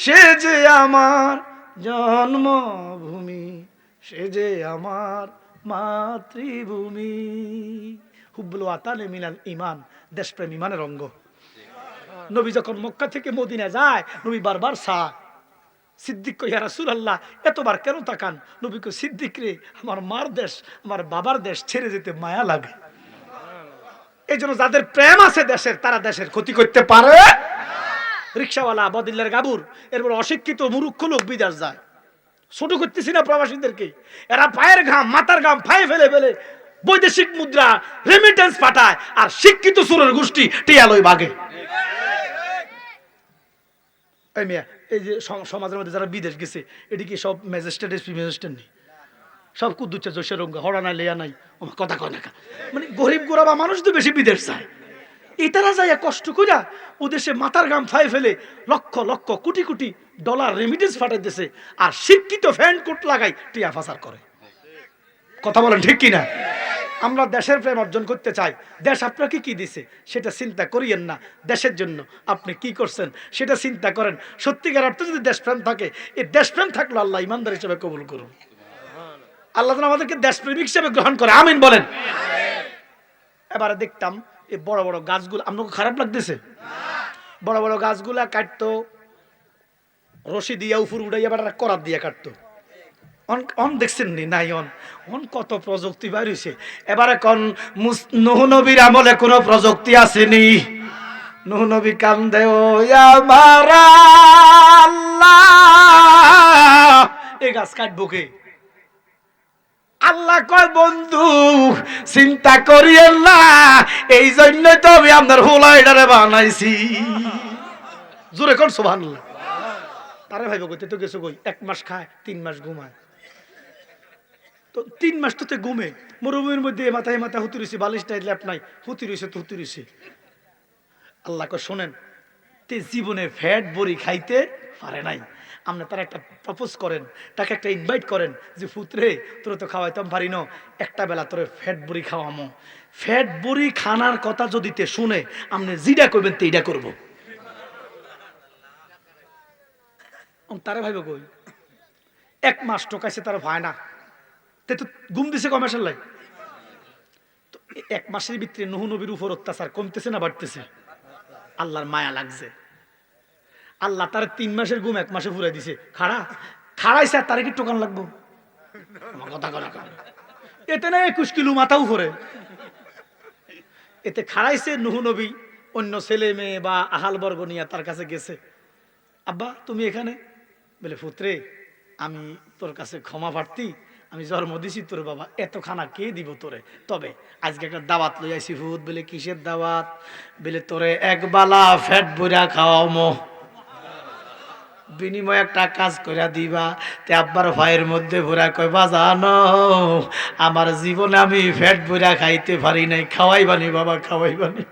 সে যে আমার জন্মভূমি, সে যে আমার মাতৃভূমি। হুব্বুল ওয়াতানে মিনাল ঈমান, দেশপ্রেম ঈমানের অঙ্গ। নবী যখন মক্কা থেকে মদিনা যায়, নবী বারবার চায়। সিদ্দিক কই, ইয়া রাসূলুল্লাহ এতবার কেন তাকান? নবী কই, সিদ্দিক রে, আমার মার দেশ, আমার বাবার দেশ ছেড়ে যেতে মায়া লাগে। এই জন্য যাদের প্রেম আছে দেশের, তারা দেশের ক্ষতি করতে পারে। রিক্সাওয়ালা, বদিল্লার গাবুর, এরপর অশিক্ষিত মূর্খ লোক বিদেশ যায়। ছোট করতেছি না প্রবাসীদেরকে, এরা পায়ের ঘাম মাথার ঘাম ফায়ে ফেলে ফেলে বৈদেশিক মুদ্রা রেমিটেন্স পাঠায়, আর শিক্ষিত সুরের গোষ্ঠী টিয়ালই বাগে। এই মিয়া, এই যে সমাজের মধ্যে যারা বিদেশ গেছে, এটি কি সব ম্যাজিস্ট্রেট এসপি ম্যাজিস্ট্রেট নেই? সব কুদ্দুচ্ছা জোশের রঙ্গা, হড়া নাই লেয়া নাই, কথা কয় না। মানে গরিব গোরাবা মানুষ তো বেশি বিদেশ যায়। এটারা যায় কষ্ট কইরা ও দেশে মাথার ঘাম ফায়ে ফেলে লক্ষ লক্ষ কোটি কোটি ডলার রেমিটেন্স পাঠাইতেছে, আর শিক্ষিত ফ্যান কোট লাগাই টিয়া ফাসার করে। কথা বলেন ঠিক কিনা? আমরা দেশের প্রেম অর্জন করতে চাই। দেশ আপনাকে কি দিছে সেটা চিন্তা করিয়েন না, দেশের জন্য আপনি কি করছেন সেটা চিন্তা করেন। সত্যিকার অর্থে যদি দেশপ্রেম থাকে, এই দেশপ্রেম থাকলে আল্লাহ ইমানদার হিসেবে কবুল করুন। আল্লাহ যেন আমাদেরকে দেশপ্রেমিক হিসেবে গ্রহণ করে, আমিন বলেন। এবারে দেখতাম এই বড় বড় গাছগুলো, আপনাকে খারাপ লাগতেছে? বড় বড় গাছগুলা কাটতো রশি দিয়া উপর উঠাইয়া বা করাত দিয়া কাটতো। অন দেখছেন নি? নাই। অন কত প্রযুক্তি বাইর হইছে। এবারে কোন নূহ নবীর আমলে কোন প্রযুক্তি আসেনি? নূহ নবী কান্দে, ও আমার আল্লাহ, এই গাছ কাটবো কে? আল্লাহ কয়, বন্ধু চিন্তা করিয়েন না, এই জন্যই তো আমি আপনার হুলাইডারে বানাইছি। জোরে কোন সুবহানাল্লাহ। তারে ভাইব কইতে তো গেছো কই, 1 মাস খায় 3 মাস ঘুমায়। তো 3 মাস তো ঘুমে, মরুভূমির মধ্যে মাথায় মাথা হুতি রইছে, বালিশটাই ল্যাপ নাই, হুতি রইছে তো হুতি রইছে। আল্লাহ কয়, শোনেন, তে জীবনে ফ্যাট বড়ি খাইতে পারে নাই, আপনি তার একটা প্রপোজ করেন, তাকে একটা ইনভাইট করেন যে পুত্রে তোর তো খাওয়াইতাম পারি না, একটা বেলা তোরে ফ্যাট বড়ি খাওয়ামো। ফ্যাট বড়ি খানার কথা যদি তে শুনে, আপনি যেটা করবেন সেইটা করবো। তারা ভাইব কই, 1 মাস টোকাইছে, তার ভয় না, তে তো ঘুম দিছে কমেশার লাই। তো 1 মাসের ভিতরে নূহ নবীর উপর অত্যাচার কমতেছে না বাড়তেছে? আল্লাহর মায়া লাগছে। আল্লাহ তার 3 মাসের ঘুম 1 মাসে ফুরাই দিছে। খাড়াইছে, আর তারে কি টোকান লাগবো? আমার কথা করা কারণ এতে না 21 কিলো মাথা উপরে। এতে খাড়াইছে নূহ নবী, অন্য ছেলে মেয়ে বা আহাল বর্গ নিয়ে তার কাছে গেছে। আব্বা তুমি এখানে? বলে, পুত্রে আমি তোর কাছে ক্ষমা প্রার্থী, আমি জন্ম দিছি তোর বাবা, এত খানা কে দিব তোরে? তবে আজকে একটা দাওয়াত লই আইছি। ভূত বলে, কিসের দাওয়াত? বলে, তোরে এক বালা ফ্যাট বইরা খাওয়ামো, বিনিময়ে একটা কাজ করে দিবা। তে আব্বার ভাইয়ের মধ্যে ভরা কয়, বাজানো আমার জীবনে আমি ফ্যাট বইরা খাইতে পারি নাই, খাওয়াইবানি বাবা, খাওয়াইবানি।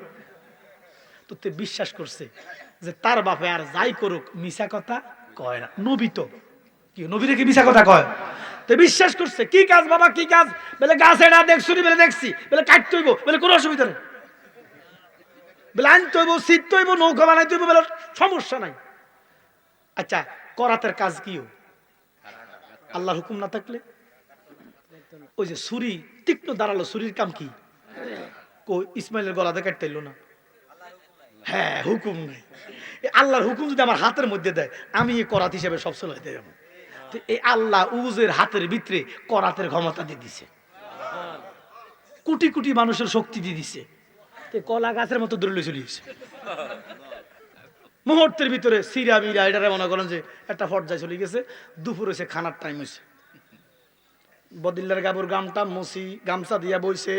তো তে বিশ্বাস করছে যে তার বাপে আর যাই করুক মিছা কথা কয় না। নবী তো কি, নবী রেখে মিছা কথা কয়? তো বিশ্বাস করছে। কি কাজ বাবা, কি কাজ? বলে, গাছ এটা দেখছি, বলে দেখছি, বলে কাটতে হইব, বলে কোনো অসুবিধা নেই, বলে আনতে হইব, শীত হইব, নৌকা বানাইতে হইব, বলে সমস্যা নাই। আচ্ছা, করাতের কাজ কি? আল্লাহর হুকুম না থাকলে? ওই যে ছুরি তীক্ষ্ণ দাঁড়ালো, ছুরির কাম কি? ইসমাইলের গলাতে কাটতে এলো না? হ্যাঁ, হুকুম নেই। আল্লাহর হুকুম যদি আমার হাতের মধ্যে দেয়, আমি এই করাত হিসেবে সব চলাইতে যাবো। তো এই আল্লাহ উজের হাতের ভিতরে করাতের ক্ষমতা দিয়ে দিছে, কোটি কোটি মানুষের শক্তি দিয়ে দিছে। কলা গাছের মতো দৌড়লে চলিয়েছে মুহূর্তের ভিতরে। সিরা বিরা এটারে মনে করেন যে একটা পর্যায়ে চলে গেছে। দুপুর হয়েছে, খানার টাইম হয়েছে। বদিল্লার গাবুর গামটা মুসি গামছা দিয়া বইছে,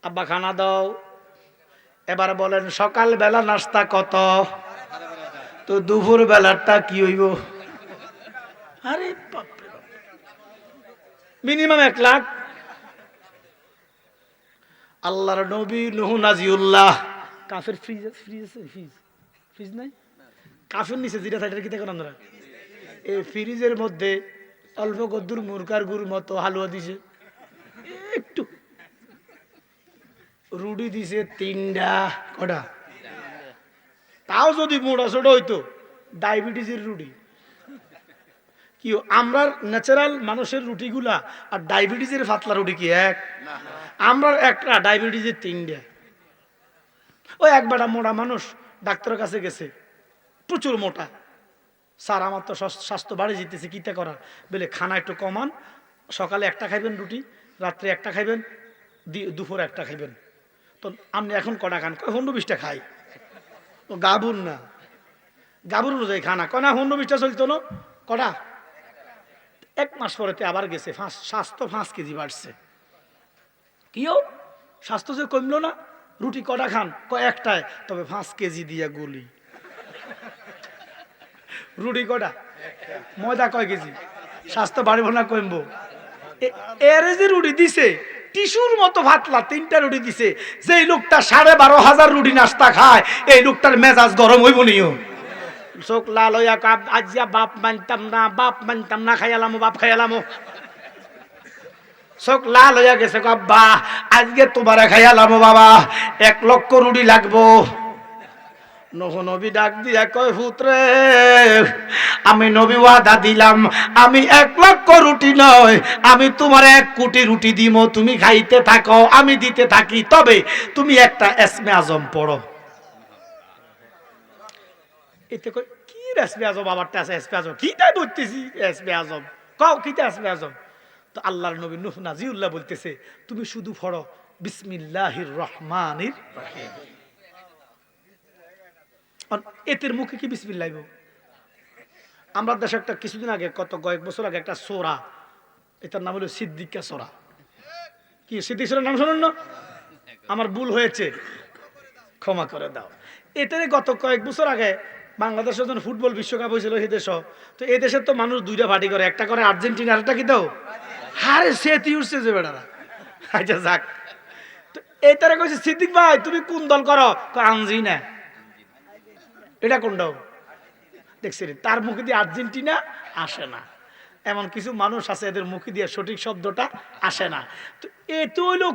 আব্বা খানা দাও। এবার বলেন, সকাল বেলা নাস্তা কত? তো দুপুর বেলাটা কি হইব? আরে বাপরে বাপ, মিনিমাম 1 লাখ। আল্লাহর নবী নূহ নাজিউল্লাহ, কাফের ফ্রিজ ফ্রিজ আছে, ফ্রিজ ফ্রিজ নাই, কাফের নিচে যেটা থাকে কি দেখেন আমরা, এই ফ্রিজের মধ্যে অল্প কদ্দুর মুরগার গুড় মতো হালুয়া দিছে, একটু রুটি দিছে 3টা। কটা? তাও যদি মোটা ছোট হইতো ডায়াবেটিসের রুটি কি আমরা ন্যাচারাল মানুষের রুটিগুলা আর ডায়াবেটিসের পাতলা রুটি কি এক? আমরা একটা, ডায়াবেটিসের তিনটা। ওই একবার মোটা মানুষ ডাক্তারের কাছে গেছে, প্রচুর মোটা। স্যার আমার তো স্বাস্থ্য বাড়ে যেতেছে, কিটা করার? বলে খানা একটু কমান, সকালে একটা খাইবেন রুটি, রাত্রে একটা খাইবেন, দুপুরে একটা খাইবেন। তো আপনি এখন কটা খান? 15-20টা খাই। গাবুর না, গাবুর অনুযায়ী খানা কয় না 15-20টা চলতো না, কটা? 1 মাস পরেতে আবার গেছে, স্বাস্থ্য 5 কেজি বাড়ছে। কিও স্বাস্থ্য যে কমলো না? রুটি কটা খান? একটায়, তবে 5 কেজি দিয়া গুলি। রুটি কটা? ময়দা কয় কেজি? স্বাস্থ্য বাড়িব না কমবো? এর যে রুটি দিছে টিস্যুর মতো ভাতলা, 3টা রুটি দিছে। যেই লোকটা 12,500 রুটি নাস্তা খায়, এই লোকটার মেজাজ গরম হইব নিও। চোখ লাল হইয়া কাপ আজিয়া বাপ মানতাম না, বাপ মানতাম না, খাইয়ালামো বাপ খাইয়ালামো। চোখ লাল হইয়া গেছে, আব্বা আজকে তোমারে খাইয়ালামো বাবা, 1 লক্ষ রুটি লাগবো। নবী ডাক দিয়া কয়, পুত্রে আমি নবী ওয়াদা দিলাম, আমি 1 লক্ষ রুটি নয়, আমি তোমার 1 কোটি রুটি দিব, তুমি খাইতে থাকো, আমি দিতে থাকি, তবে তুমি একটা এসমে আজম পড়ো। এতে কই কি এসমে আজম? বাবারটা আছে এসমে আজম, কি তাই বলতেছি এসমে আজম, কও কিটা এসমে আজম? তো আল্লাহর নবী নূহ নাজিউল্লাহ বলতেছে, তুমি শুধু পড়ো বিসমিল্লাহির রহমানির রহিম। এতের মুখে কি বিসমিল্লাহ? আমরা দেশে একটা কিছুদিন আগে, কয়েক বছর আগে একটা সোরা, এটার নাম হলো সিদ্দিকা সোরা। কি সিদ্দিক সোরার নাম শোনেন না? আমার ভুল হয়েছে, ক্ষমা করে দাও। এটারে গত কয়েক বছর আগে বাংলাদেশের যখন ফুটবল বিশ্বকাপ হয়েছিল এই দেশ, তো এই দেশের তো মানুষ 2টা পার্টি করে, একটা করে আর্জেন্টিনা, আরেকটা কি দাও হারে সেতি উঠছে যে বেড়ারা। আচ্ছা যাক, তো এটারে কইছে সিদ্দিক ভাই তুমি কোন দল করো? আনজি না। এটা কোনটাও দেখছি, তার মুখে দিয়ে আর্জেন্টিনা আসে না। এমন কিছু মানুষ আছে এদের মুখে দিয়ে সঠিক শব্দটা আসে না। তো এত হইলো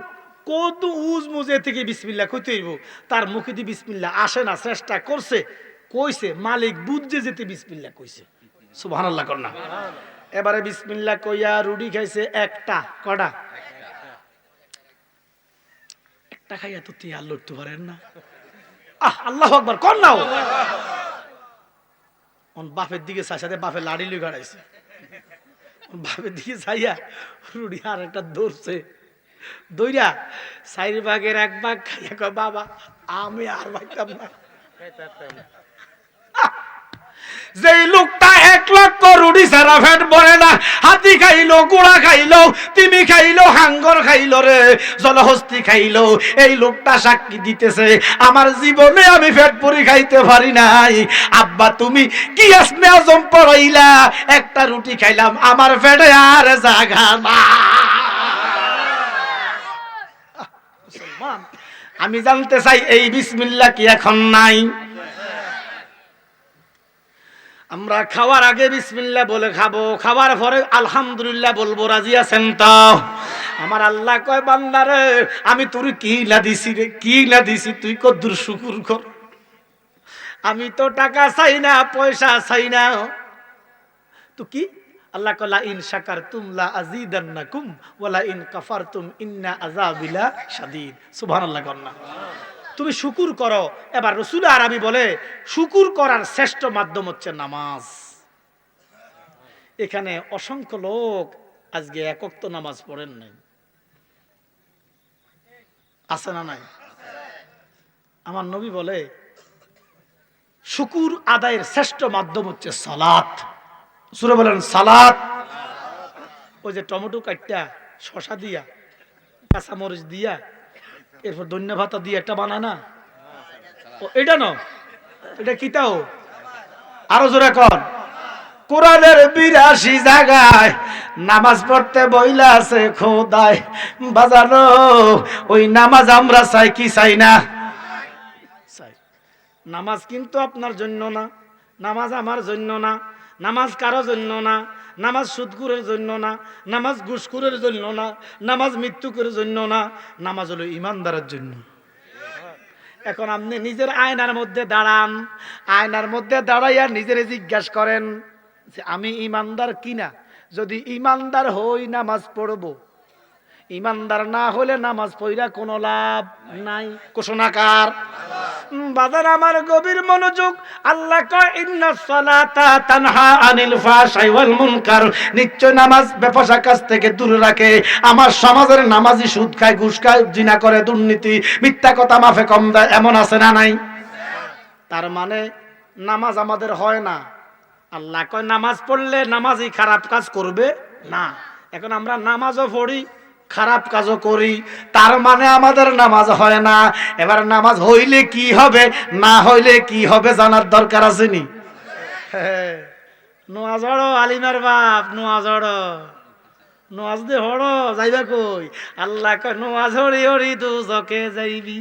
কত উজ মুজে থেকে বিসমিল্লাহ কইতে হইব, তার মুখে দিয়ে বিসমিল্লাহ আসে না। চেষ্টা করছে, কইছে, মালিক বুঝছে যেতে বিসমিল্লাহ কইছে। সুবহানাল্লাহ কর না। এবারে বিসমিল্লাহ কইয়া রুটি খাইছে একটা, কটা? একটা খাইয়া তো তিয়ার লড়তে পারেন না। আল্লাহু আকবার কর নাও। বাপের দিকে চাইছে, বাপের লাড়ি লুই গাড়াইছে, বাপের দিকে চাইয়া রুড়ি আর একটা দৌড়ছে, দৌড়া 4 ভাগের 1 ভাগ খাইয়া কয়, বাবা আমি আর ভাগতাম না। যেই লোকটা 1 লক্ষ রুটি সারা ফেট ভরে না, হাতি খাইলো, গোড়া খাইলো, তিমি খাইলো, হাঙ্গর খাইলো রে, জলহস্তি খাইলো, এই লোকটা সাক্ষী দিতেছে আমার জীবনে আমি ফেট পুরি খাইতে পারি নাই। আব্বা তুমি কি আসমে আজম পড়াইলা, একটা রুটি খাইলাম, আমার ফেটে আর জায়গা না। মুসলমান, আমি জানতে চাই এই বিসমিল্লাহ কি এখন নাই? আমরা খাওয়ার আগে বিসমিল্লাহ বলে খাবো, খাওয়ার পরে আলহামদুলিল্লাহ বলবো। রাজি আছেন তো? আমার আল্লাহ কয়, বান্দারে আমি তোর কি না দিছি রে, কি না দিছি, তুই কদ্দুর শুকুর কর। আমি তো টাকা চাই না, পয়সা চাই না। তো কি? আল্লাহ কয়, লা ইন শাকারতুম লা আযীদান্নাকুম ওয়া লা ইন কাফারতুম ইন্না আযাবি লাশাদীদ। সুবহানাল্লাহ কর না। তুমি শুকুর করো। এবার রাসূল আরবি বলে শুকুর করার শ্রেষ্ঠ মাধ্যম হচ্ছে নামাজ। এখানে অসংখ্য লোক আজকে 1 ওয়াক্ত নামাজ পড়েন নাই, আছে না নাই? আমার নবী বলে শুকুর আদায়ের শ্রেষ্ঠ মাধ্যম হচ্ছে সালাত। সূরা বলেন সালাত। ওই যে টমেটো কাটটা, শসা দিয়া, কাঁচা মরিচ দিয়া, এরপর ধনিয়া পাতা দিয়ে একটা বানায় না, এটা না, এটা কিতাও আরো জোরে কর। কোরআনের 82 জায়গায় নামাজ পড়তে বইলা আছে খোদায় বাজানো, ওই নামাজ আমরা চাই কি চাই না? চাই। নামাজ কিন্তু আপনার জন্য না, নামাজ আমার জন্য না, নামাজ কারো জন্য না, নামাজ সুদখোরের জন্য না, নামাজ ঘুষখোরের জন্য না, নামাজ মৃত্যুকের জন্য না, নামাজ হলো ইমানদারের জন্য। এখন আপনি নিজের আয়নার মধ্যে দাঁড়ান, আয়নার মধ্যে দাঁড়াইয়া নিজেরে জিজ্ঞাসা করেন যে আমি ইমানদার কিনা। যদি ইমানদার হই নামাজ পড়ব, ইমানদার না হলে নামাজ পড়া কোনো লাভ নাই। ঘোষণাকার বাজার আমার গভীর মনোযোগ। আল্লাহ কয় ইন্নাস সালাতা তানহা আনিল ফাহশাই ওয়াল মুনকার, নিশ্চয় নামাজ বেফাসা কাজ থেকে দূরে রাখে। আমার সমাজের নামাজি সুদ খায়, ঘুষ খায়, জিনা করে, দুর্নীতি, মিথ্যা কথা মাফে কম দেয়, এমন আছে না নাই? তার মানে নামাজ আমাদের হয় না। আল্লাহ কয় নামাজ পড়লে নামাজি খারাপ কাজ করবে না। এখন আমরা নামাজও পড়ি, খারাপ কাজও করি, তার মানে আমাদের নামাজ হয় না। এবার নামাজ হইলে কি হবে, না হইলে কি হবে জানার দরকার আছে নি? নোয়া জড়ো আলিমার বাপ, নোয়া জড়ো, নোয়াজ দে হড়ো যাইবা কই? আল্লাহ কয় নোয়াজ হরি হরি দুজকে যাইবি।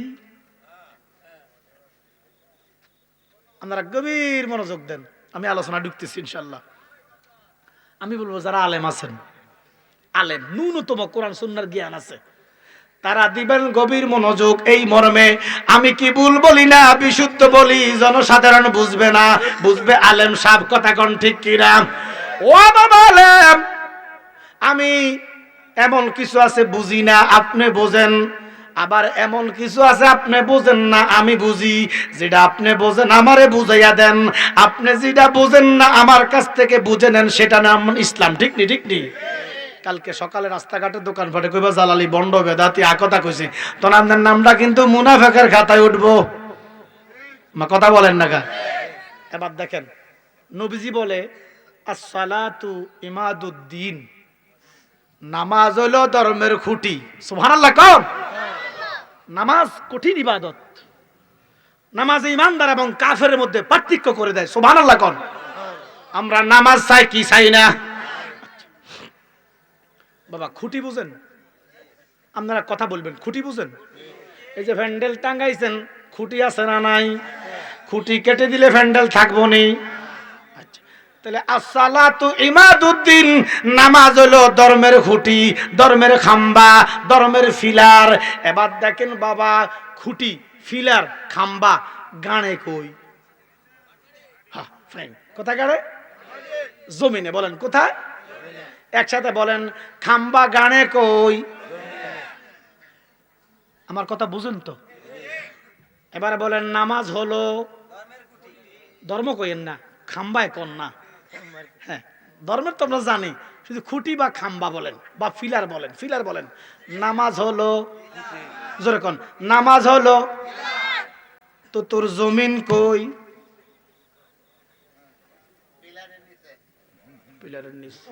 আপনারা গভীর মনোযোগ দেন, আমি আলোচনা ঢুকতেছি ইনশাল্লাহ। আমি বলবো যারা আলেম আছেন, আলেম ন্যূনতম কোরআন সুন্নাহর জ্ঞান আছে, তারা দিবেন গভীর মনোযোগ এই মর্মে। আমি কি ভুল বলি না বিশুদ্ধ বলি, জনসাধারণ বুঝবে না, বুঝবে আলেম সাহেব কথা কোন ঠিক কিনা। ও বাবা আলেম, আমি এমন কিছু আছে বুঝি না, আপনি বোঝেন, আবার এমন কিছু আছে আপনি বোঝেন না, আমি বুঝি। যেটা আপনি বোঝেন আমারে বুঝাইয়া দেন, আপনি যেটা বোঝেন না আমার কাছ থেকে বুঝে নেন, সেটা নাম ইসলাম। ঠিক নি? ঠিক নি? কালকে সকালে রাস্তাঘাটে দোকানপাটে কইবা জালালি বন্ড বেদাতি আকতা কইছি, তো আপনার নামটা কিন্তু মুনাফিকের খাতায় উঠবো। মা কথা বলেন না কা? এবার দেখেন নবীজি বলে আসসালাতু ইমাদুদ্দিন, নামাজ হলো ধর্মের খুঁটি। সুবহানাল্লাহ কোন? নামাজ কঠিন ইবাদত, নামাজ ইমানদার এবং কাফেরের মধ্যে পার্থক্য করে দেয়। সুবহানাল্লাহ কোন? আমরা নামাজ চাই কি চাই না? বাবা খুঁটি বুঝেন? আপনারা কথা বলবেন, খুঁটি বুঝেন? এই যে প্যান্ডেল টাঙ্গাইছেন, খুঁটি আছে না নাই? খুঁটি কেটে দিলে প্যান্ডেল থাকবো নি। আচ্ছা, তাহলে আসসালাতু ইমাদুদ্দিন, নামাজ হলো ধর্মের খুঁটি, ধর্মের খাম্বা, ধর্মের ফিলার। এবার দেখেন বাবা, খুঁটি, ফিলার, খাম্বা গানে কই? হ্যাঁ ফাইন, কোথায় গাড়ে? জমিনে। বলেন কোথায়? একসাথে বলেন, খাম্বা গানে কই? আমার কথা বুঝেন তো? এবারে বলেন নামাজ হলো ধর্ম, কইেন না, খাম্বায় কোন না। হ্যাঁ ধর্মের তো আমরা জানি, শুধু খুঁটি বা খাম্বা বলেন বা ফিলার বলেন, ফিলার বলেন। নামাজ হলো, জোরে কোন, নামাজ হলো। তো তোর জমিন কই? পিলারের নিচে।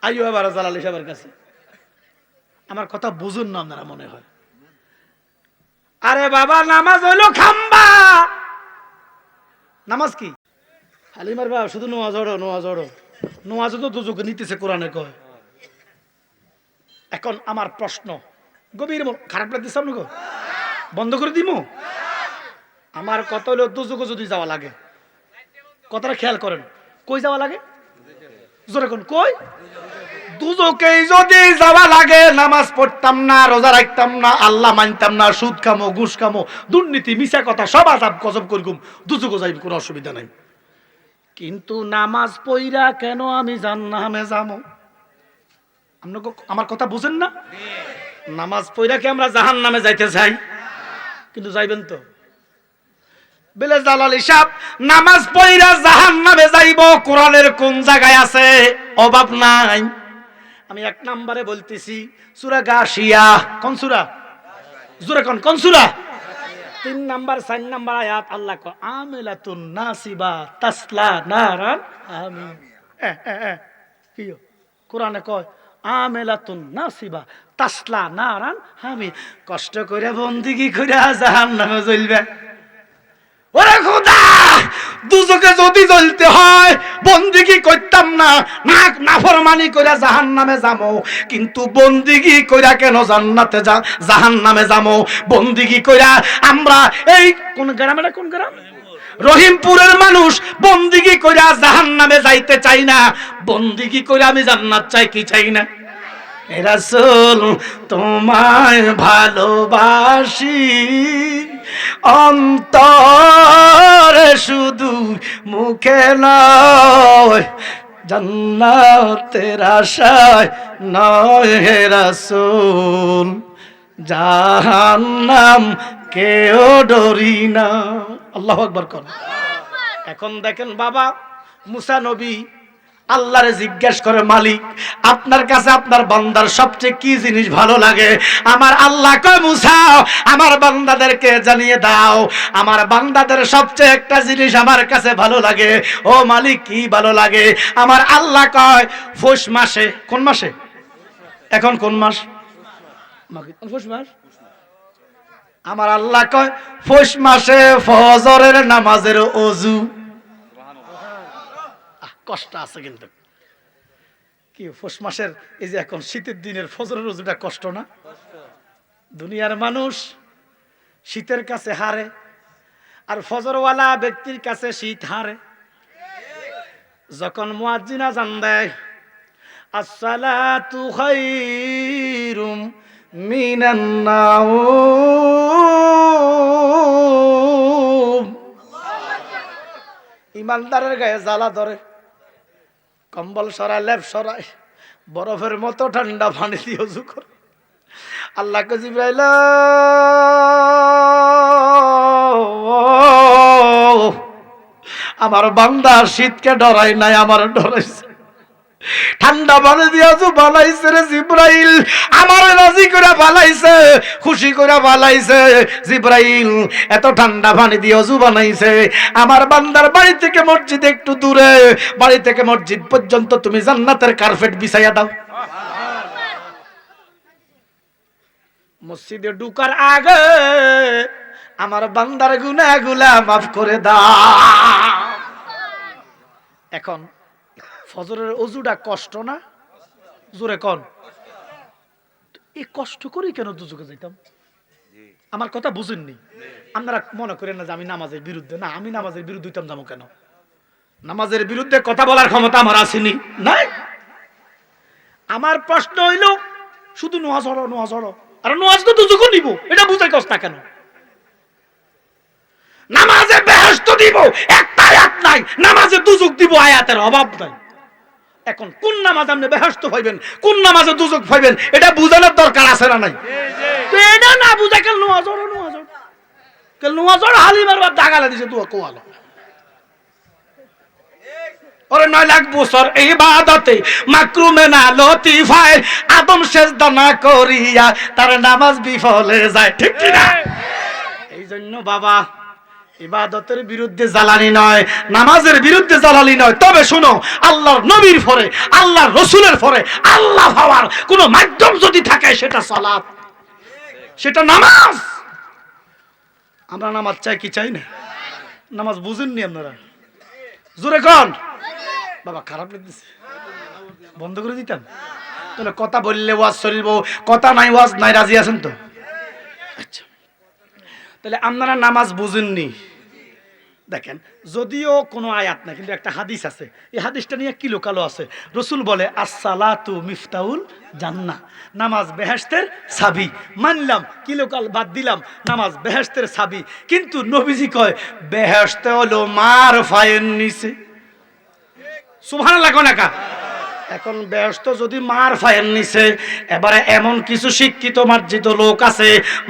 আইও এবার জালালি সাহেবের কাছে। আমার কথা বুঝুন না আপনারা মনে হয়। আরে বাবা নামাজ হলো খাম্বা। নামাজ কি? হালিমার বাবা শুধু নোয়া জড়ো, নোয়া জড়ো, নোয়াজ তো দুজকে নিতেছে কোরআনে কয়। এখন আমার প্রশ্ন, গভীর খারাপ লাগতেছে আপনাকে? বন্ধ করে দিমু? আমার কথা হলো দুজকে যদি যাওয়া লাগে, কথাটা খেয়াল করেন, কই যাওয়া লাগে? জোরে কোন, কই? দুজকেই যদি যাওয়া লাগে, নামাজ পড়তাম না, রোজা রাখতাম না, আল্লাহ মানতাম না, সুদ খামো, ঘুষ খামো, দুর্নীতি, মিছা কথা সব আযাব গজব করগুম, দুজকে যাইব, কোনো অসুবিধা নাই। কিন্তু নামাজ পইরা কেন আমি জান্নাতে যাবো? আপনাকে আমার কথা বুঝেন না? নামাজ পইরা কি আমরা জাহান্নামে যাইতে চাই? কিন্তু যাইবেন তো? বেলে জালালি সাহেব, নামাজ পইরা জাহান্নামে যাইব কোরআনের কোন জায়গায় আছে? অভাব নাই। আমি এক নম্বরে বলতেছি সূরা গাশিয়া। কোন সূরা? জোরে কোন, কোন সূরা? 3 নাম্বার 4 নাম্বার আয়াত। আল্লাহ কয় আমিলাতুন নাসিবা তাসলা নারান আমিন। কি কোরআনে কয় আমিলাতুন নাসিবা তাসলা নারান আমিন। কষ্ট করে বন্দেগী কইরা জাহান্নামে জ্বলবে। ওরে খোদা, দুজকে যদি জ্বলতে হয় বন্দেগী করতাম না, নাফরমানি কইরা জাহান্নামে যাবো। কিন্তু বন্দেগী কইরা কেন জান্নাতে জাহান্নামে যাবো? বন্দেগী কইরা আমরা এই কোন গ্রামে, কোন গ্রাম? রহিমপুরের মানুষ বন্দেগী কইরা জাহান্নামে যাইতে চাই না, বন্দেগী কইরা আমি জান্নাত চাই কি চাই না? রাসূল তোমায় ভালোবাসি অন্তরে শুধু মুখে নয় জান্নাতের আশায় নয় হে রাসূল জাহান্নাম কেউ ডরি না। আল্লাহু আকবার কোন। এখন দেখেন বাবা মুসা নবী আল্লাহরে জিজ্ঞেস করে মালিক আপনার কাছে আপনার বান্দার সবচেয়ে কি জিনিস ভালো লাগে? আমার আল্লাহ কয় মুসা আমার বান্দাদেরকে জানিয়ে দাও আমার বান্দাদের সবচেয়ে একটা জিনিস আমার কাছে ভালো লাগে। ও মালিক কি ভালো লাগে? আমার আল্লাহ কয় পৌষ মাসে। কোন মাসে? এখন কোন মাস? পৌষ মাস। আমার আল্লাহ কয় পৌষ মাসে ফজরের নামাজের ওযু। কষ্ট আছে কিন্তু কি পৌষ মাসের এই যে এখন শীতের দিনের ফজরের ওযুটা কষ্ট না? দুনিয়ার মানুষ শীতের কাছে হারে আর ফজরওয়ালা ব্যক্তির কাছে শীত হারে। যখন মুয়াজ্জিন আযান দেয় আসসালাতু খায়রুম মিনান নাওম, ইমানদারের গায়ে জ্বালা ধরে, কম্বল সরায় লেপ সরায় বরফের মতো ঠান্ডা পানি দিয়ে ওযু করে। আল্লাহ কে জিবরাইল আমার বান্দা শীতকে ডরাই নাই আমার ডরাইছে, ঠান্ডা পানি দিয়ে ওযু বানাইছে রে জিবরাইল, আমার রাজি করে বানাইছে, খুশি করে বানাইছে। জিবরাইল এত ঠান্ডা পানি দিয়ে ওযু বানাইছে আমার বান্দার বাড়ি থেকে মসজিদ একটু দূরে, বাড়ি থেকে মসজিদ পর্যন্ত তুমি জান্নাতের কার্পেট বিছাইয়া দাও। মসজিদে ঢুকার আগে আমার বান্দার গুনাহগুলা মাফ করে দাও। এখন ফজরের ওযুটা কষ্ট না? জোরে কোন। এই কষ্ট করি কেন দুজকে যাইতাম? আমার কথা বুঝেননি আপনারা? মনে করেন না যে আমি নামাজের বিরুদ্ধে। না, আমি নামাজের বিরুদ্ধে হইতাম যাবো কেন? নামাজের বিরুদ্ধে কথা বলার ক্ষমতা আমার আসেনি, নাই। আমার প্রশ্ন হইল শুধু নোয়াজ হলো নোয়াজ হলো, আর নোয়াজ তো দুজকে নিব, এটা বুঝাই কষ্ট কেন? নামাজে বেহেশত দিব একটা আয়াত নাই, নামাজে দুজক দিব আয়াতের অভাব নাই। এখন কোন নামাজ আপনি বেহেশত পাইবেন, কোন নামাজে দুজক পাইবেন, এটা বুঝানোর দরকার আছে না নাই? তো এটা না বুঝা কেন নোয়াজ হলো নোয়াজ হলো, কেন নোয়াজ হলো হালিমার বাপ দাগালা দিছে তুই কোয়ালো। ওরে 9 লাখ বছর ইবাদতে মাকরুমে না লতিফায় আদম সেজদা না করিয়া তার নামাজ বিফলে যায়, ঠিক কি না? এই জন্য বাবা ইবাদতের বিরুদ্ধে জ্বালানি নয়, নামাজের বিরুদ্ধে জ্বালানি নয়। তবে শুনো, আল্লাহর নবীর পরে, আল্লাহর রাসূলের পরে আল্লাহ পাওয়ার কোন মাধ্যম যদি থাকে সেটা সালাত, সেটা নামাজ। আমরা নামাজ চাই কি চাই না? নামাজ বুঝেননি আপনারা? জোরে কোন। বাবা খারাপ লাগতেছে, বন্ধ করে দিতাম তাহলে। কথা বললে ওয়াজ চলবো, কথা নাই ওয়াজ নাই, রাজি আছেন তো? আচ্ছা, তাহলে আপনারা নামাজ বুঝেননি। দেখেন, যদিও কোনো আয়াত নাই কিন্তু একটা হাদিস আছে, এই হাদিসটা নিয়ে কি লোকালো আছে। রাসূল বলে আসসালাতু মিফতাহুল জান্নাহ, নামাজ বেহেশতের চাবি। মানলাম, কি লোকাল বাদ দিলাম, নামাজ বেহেশতের চাবি। কিন্তু নবীজি কয় বেহেশতে হলো মার ফায়ের নিচে। সুবহানাল্লাহ কোন একা। এখন বেহেশত যদি মার ফায়ের নিচে, এবারে এমন কিছু শিক্ষিত মার্জিত লোক আছে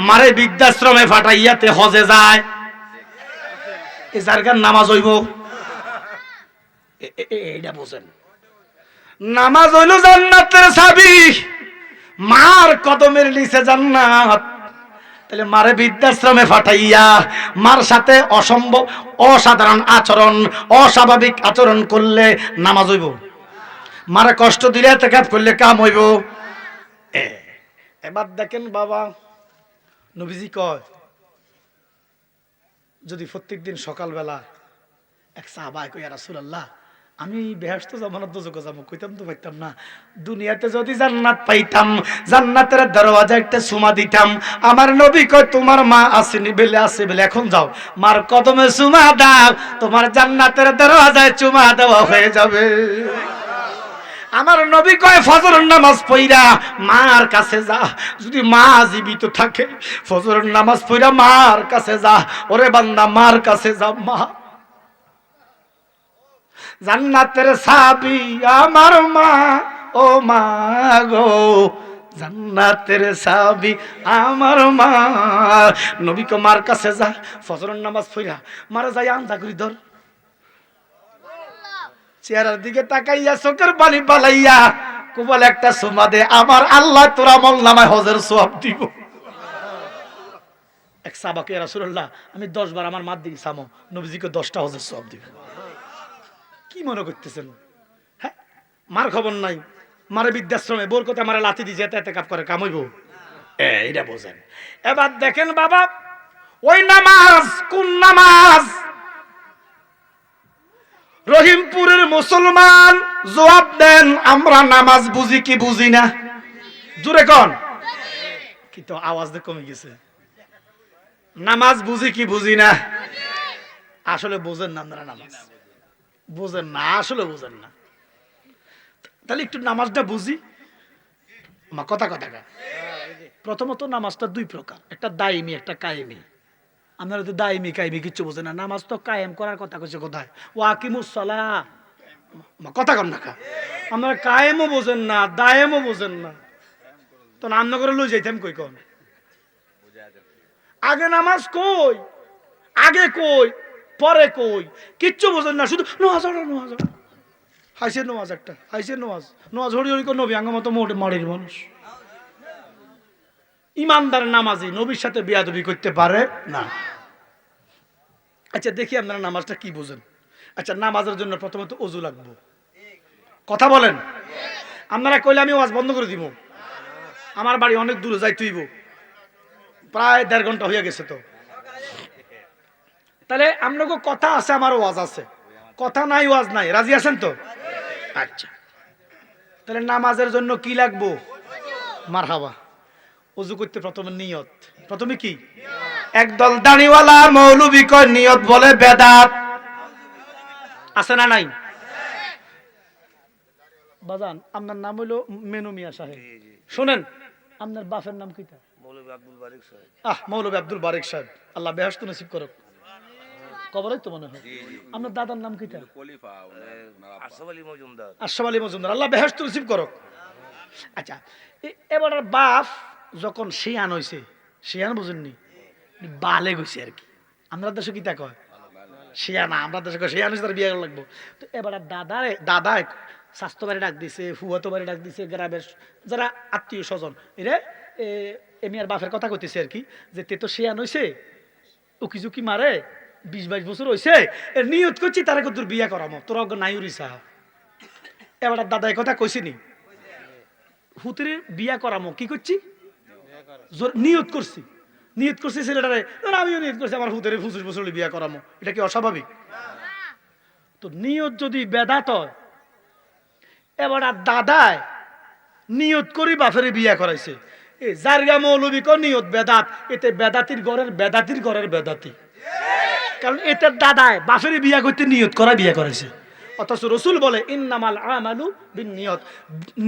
মারে বৃদ্ধাশ্রমে ফাটাইয়াতে হজে যায়, এই জায়গার নামাজ হইব? এইটা বোঝেন। নামাজ হইল জান্নাতের চাবি, মার কদমের নিচে জান্নাত। তাহলে মারে বৃদ্ধাশ্রমে ফাটাইয়া মার সাথে অসম্ভব অসাধারণ আচরণ, অস্বাভাবিক আচরণ করলে নামাজ হইব? মারে কষ্ট দিলে ইতিকাফ করলে কাম হইব? এবার দেখেন বাবা, নবীজি কয় যদি প্রত্যেকদিন সকালবেলা এক সাহাবায়ে কই, ইয়া রাসূলুল্লাহ আমি বেহেশত যাবো না দোজখে যাবো, কইতাম তো পাইতাম না। দুনিয়াতে যদি জান্নাত পাইতাম, জান্নাতের দরওয়াজা একটা চুমা দিতাম। আমার নবী কয় তোমার মা আসেনি বেলে, আছে বেলে, এখন যাও মার কদমে চুমা দাও, তোমার জান্নাতের দরওয়াজায় চুমা দেওয়া হয়ে যাবে। আমার নবী কয় ফজরের নামাজ পড়া মার কাছে যা, যদি মা জীবিত থাকে ফজরের নামাজ পড়া মার কাছে যা। ওরে বান্দা মার কাছে যা, মা জান্নাতের চাবি আমার মা, ও মা গো জান্নাতের চাবি আমার মা। নবী কয় মার কাছে যা, ফজরের নামাজ পড়া মারা যায় আন্দা করি ধর, চেহারার দিকে তাকাইয়া চোখের পানি পালাইয়া কুবল একটা সুমা দে, আমার আল্লাহ তোর আমল নামায় হজের সওয়াব দিব। এক সাহাবাকে রাসূলুল্লাহ আমি 10 বার আমার মার দিকে সামো, নবীজিকে 10টা হজের সওয়াব দিব। কি মনে করতেছেন? হ্যাঁ, মার খবর নাই, মারে বৃদ্ধাশ্রমে বোর কথা মারে লাথি দিয়ে যেতে কাপ করে কামাইব, এইটা বোঝেন। এবার দেখেন বাবা, ওই নামাজ কোন নামাজ? রহিমপুরের মুসলমান জবাব দেন, আমরা নামাজ বুঝি কি বুঝি না? জোরে কোন, কিন্তু আওয়াজ কমে গেছে। নামাজ বুঝি কি বুঝি না? আসলে বোঝেন না আপনারা, নামাজ বোঝেন না, আসলে বোঝেন না। তাহলে একটু নামাজটা বুঝি। আমার কথা প্রথমত নামাজটা 2 প্রকার, একটা দাইমি একটা কায়েমি। আপনারা তো দাইমি কায়েমি কিচ্ছু বোঝেন না। নামাজ তো কায়েম করার কথা কইছে কোথায়? ওয়াকিমুস সালাহ, কথা কন না। আপনারা কায়েমও বোঝেন না, দায়েমও বোঝেন না, তো রান্না করে লই যাইতাম কই কোন? আগে নামাজ কই, আগে কই, পরে কই, কিচ্ছু বোঝেন না। শুধু নামাজ নামাজ হাইছে নামাজ, একটা হাইছে নামাজ, নামাজ হরি হরি করে নবী আঙ্গ মতো মোটে মাড়ির মানুষ। ইমানদার নামাজি নবীর সাথে বেয়াদবি করতে পারে না। আচ্ছা দেখি আপনারা নামাজটা কি বোঝেন। আচ্ছা, নামাজের জন্য প্রথমত ওযু লাগবে। কথা বলেন। আপনারা কইলে আমি ওয়াজ বন্ধ করে দিব। আমার বাড়ি অনেক দূরে, যাই তুইব, প্রায় 1.5 ঘন্টা হয়ে গেছে। তো তাহলে আপনাকে কথা আছে, আমার ওয়াজ আছে, কথা নাই ওয়াজ নাই, রাজি আছেন তো? আচ্ছা, তাহলে নামাজের জন্য কি লাগবো? মারহাবা। ওযু করতে প্রথমে নিয়ত। প্রথমে কি? একদল দাড়িওয়ালা মৌলবি কয় নিয়ত বলে বেদাত, আছে না নাই? বাজান, আপনার নাম হইলো মেনু মিয়া সাহেব। শুনেন, আপনার বাপের নাম কিটা? মৌলবি আব্দুল বারিক সাহেব। মৌলবি আব্দুল বারিক সাহেব, আল্লাহ বেহেশত নসিব করুক। কবরই তো মনে হয়। আপনার দাদার নাম কিটা? আশরাফ আলী মজুমদার, আল্লাহ বেহেশত নসিব করুক। আচ্ছা, এবার বাপ যখন শিয়ান হইছে, শিয়ান বুঝেননি, বালে গেছে আর কি। আমরা দেশে কিতা কয় শিয়ানা, আমরা দেশে কয় শিয়ান হইছে, তার বিয়ে লাগবো। তো এবার দাদা স্বাস্থ্য বাড়ি ডাক দিছে, ফুয়াতো বাড়ি ডাক দিছে, গ্রামের যারা আত্মীয় স্বজন এরে এমিয়ার বাপের কথা কইতেছে আর কি, যে তে তো শিয়ান হইছে, উকি ঝুঁকি মারে, 20-22 বছর হইছে, নিয়ত করছি তারা কত বিয়া করামো, তোর অজ্ঞ নাই উড়িসা। এবার দাদা কথা কইছিনি, হুতুরে বিয়া করামো, কি করছি? নিয়ত করছি, নিয়ত করছি ছেলেটারে, আমিও নিয়ত করছি আমার হুতুরে 25 বছর বিয়া করামো। এটা কি অস্বাভাবিক? তো নিয়ত যদি বেদাত হয়, এবার দাদায় নিয়ত করি বাপেরে বিয়া করাইছে, এ জারগা মৌলবী কো নিয়ত বেদাত, এতে বেদাতির ঘরের বেদাতি। কারণ এটার দাদায় বাপেরে বিয়া করতে নিয়ত করা বিয়া করাইছে। অথচ রাসূল বলে ইন্নামাল আমালু বিন্নিয়ত,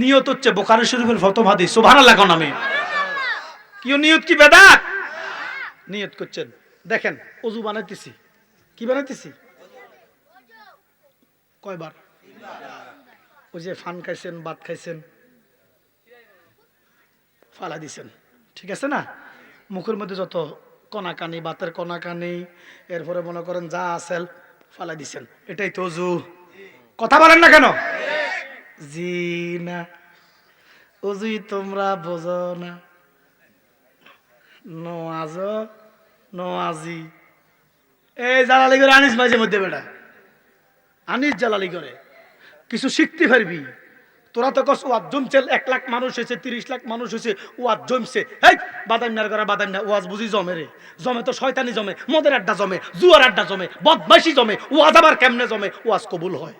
নিয়ত হচ্ছে বুখারী শরীফের প্রথম হাদিস। সুবহানাল্লাহ কোন আমি কি নিয়ত কি বেদাত? নিয়ত করছেন। দেখেন ওযু বানাইতেছি, কি বানাইতেছি? কয়বার? ওই যে ফান খাইছেন, ভাত খাইছেন, ফালা দিছেন, ঠিক আছে না? মুখের মধ্যে যত কনাকানি, বাতের কনাকানি, এরপরে মনে করেন যা আছে ফালা দিছেন, এটাই তো ওযু। কথা বলেন না কেন? জি না, ওযুই তোমরা বোঝো না। নোয়াজি এই জালালি করে আনিস মাঝে মধ্যে, বেটা আনিস জালালি করে কিছু শিখতে পারবি। তোরা তো কস ওয়াজ জমছে, 1 লাখ মানুষ হয়েছে, 30 লাখ মানুষ হয়েছে, ওয়াজ জমছে। এই বাদাম করা বাদাম না, ওয়াজ বুঝি জমে রে? জমে তো শয়তানি জমে, মদের আড্ডা জমে, জুয়ার আড্ডা জমে, বদমাইশি জমে। ওয়াজ আবার কেমনে জমে? ওয়াজ কবুল হয়।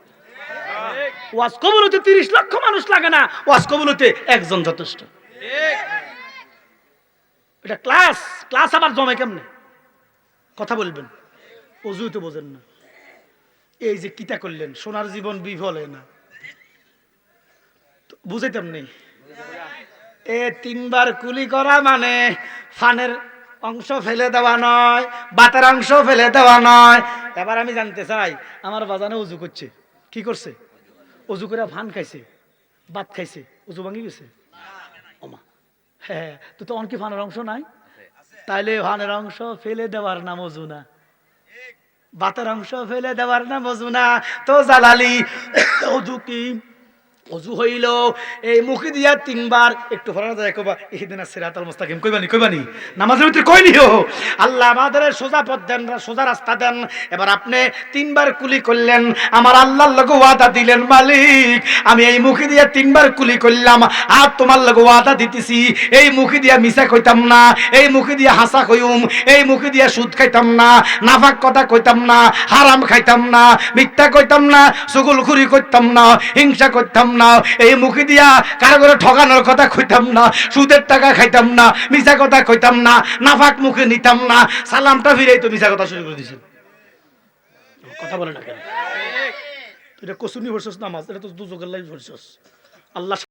ওয়াজ কবুল হতে 30 লক্ষ মানুষ লাগে না, ওয়াজ কবুল হতে একজন যথেষ্ট। এটা ক্লাস আবার জমে কেমনে? কথা বলবেন। ওযুই তো বোঝেন না। এই যে কিতা করলেন, সোনার জীবন বিফল হয় না। বুঝাইতাম নেই। এ তিনবার কুলি করা মানে ফানের অংশ ফেলে দেওয়া নয়, বাতের অংশ ফেলে দেওয়া নয়। এবার আমি জানতে চাই, আমার বাজানে উজু করছে, কি করছে? উজু করে ফান খাইছে, ভাত খাইছে, উজু ভাঙি গেছে? ওমা, হ্যাঁ, তো অনেক ফানের অংশ নাই, তাইলে ফানের অংশ ফেলে দেওয়ার নাম উজু না, বাতের অংশ ফেলে দেওয়ার নাম উজু না। তো জালালি উজু কি? অজু হইল এই মুখে দিয়া তিনবার, একটু ফরানা যায় কবা ইহদিনা সিরাতাল মুস্তাকিম কইবানি কইবানি, নামাজের ভিতরে কইনি হো। আল্লাহ আমাদের সোজা পথ দেন, সোজা রাস্তা দেন। এবার আপনি তিনবার কুলি করলেন, আমার আল্লাহর লগে ওয়াদা দিলেন, মালিক আমি এই মুখে দিয়া তিনবার কুলি করলাম, আর তোমার লগে ওয়াদা দিতেছি এই মুখে দিয়া মিছা কইতাম না, এই মুখে দিয়া হাসা কইউম, এই মুখে দিয়া সুদ খাইতাম না, নাফাক কথা কইতাম না, হারাম খাইতাম না, মিথ্যা কইতাম না, চুগলখুরি করতাম না, হিংসা করতাম না, এই মুখে দিয়া কারো করে ঠকানোর কথা কইতাম না, সুদের টাকা খাইতাম না, মিছা কথা কইতাম না, নাফাক মুখে নিতাম না। সালামটা ফিরেই তো মিছা কথা শুরু করে দিয়েছেন। কথা বলে না কেন? এটা কসুনি ভরছস নামাজ, এটা তো দুজকের লাই ভরছস। আল্লাহ